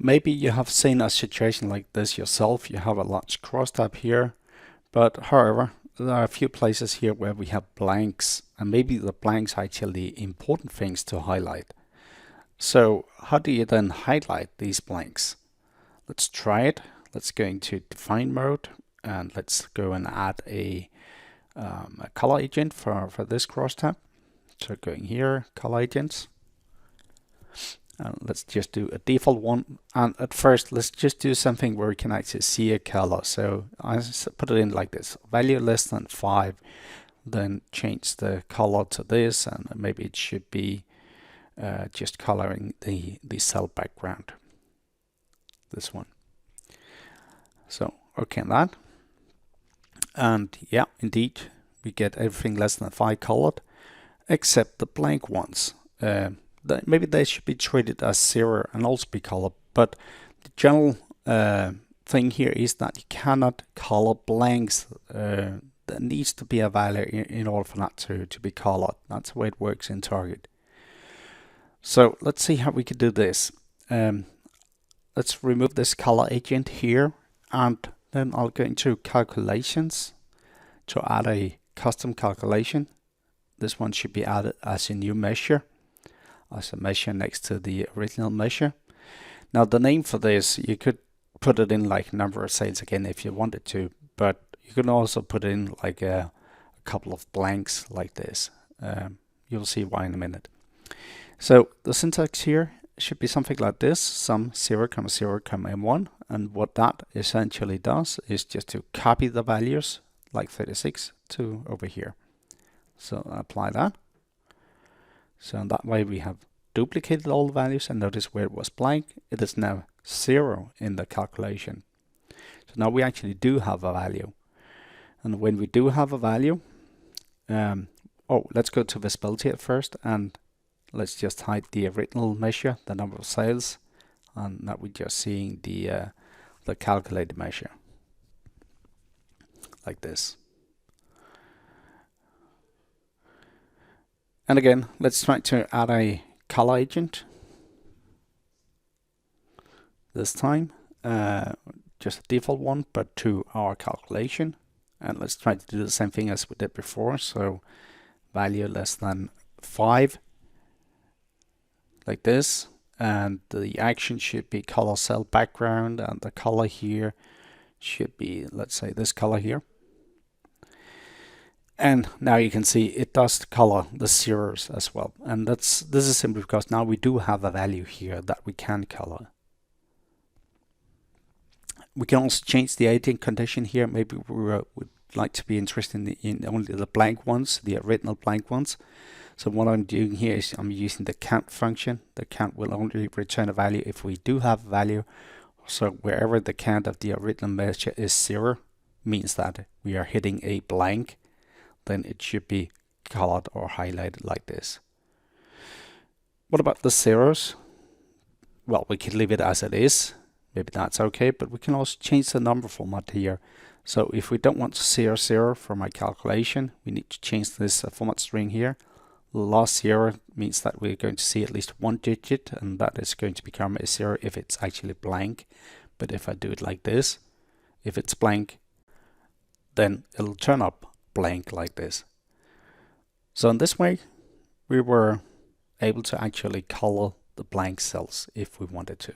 maybe you have seen a situation like this yourself. You have a large crosstab here, but however, there are a few places here where we have blanks, and maybe the blanks are actually important things to highlight. So how do you then highlight these blanks? Let's try it. Let's go into define mode, and let's go and add a color agent for this crosstab. So going here, color agents. And let's just do a default one. And at first, let's just do something where we can actually see a color. So I put it in like this, value less than 5. Then change the color to this, and maybe it should be just coloring the cell background. This one. So okay on that. And yeah, indeed, we get everything less than 5 colored, except the blank ones. Maybe they should be treated as 0 and also be colored, but the general thing here is that you cannot color blanks. There needs to be a value in order for that to be colored. That's the way it works in Target. So let's see how we can do this. Let's remove this color agent here, and then I'll go into calculations to add a custom calculation. This one should be added as a new measure, as a measure next to the original measure. Now the name for this, you could put it in like number of sales again if you wanted to, but you can also put in like a couple of blanks like this. You'll see why in a minute. So the syntax here should be something like this, sum 0, 0, m1, and what that essentially does is just to copy the values like 36 to over here. So apply that. So in that way we have duplicated all the values, and notice where it was blank, it is now 0 in the calculation. So now we actually do have a value. And when we do have a value, let's go to visibility at first, and let's just hide the original measure, the number of sales, and now we're just seeing the calculated measure like this. And again, let's try to add a color agent. This time, just a default one, but to our calculation. And let's try to do the same thing as we did before. So value less than 5, like this. And the action should be color cell background, and the color here should be, let's say, this color here. And now you can see it does color the zeros as well. And this is simply because now we do have a value here that we can color. We can also change the agent condition here. Maybe we would like to be interested in only the blank ones, the original blank ones. So what I'm doing here is I'm using the count function. The count will only return a value if we do have a value. So wherever the count of the original measure is 0, means that we are hitting a blank, then it should be colored or highlighted like this. What about the zeros? Well, we can leave it as it is. Maybe that's okay, but we can also change the number format here. So if we don't want 0, 0 for my calculation, we need to change this format string here. Last 0 means that we're going to see at least one digit, and that is going to become a 0 if it's actually blank. But if I do it like this, if it's blank, then it'll turn up blank like this. So in this way, we were able to actually color the blank cells if we wanted to.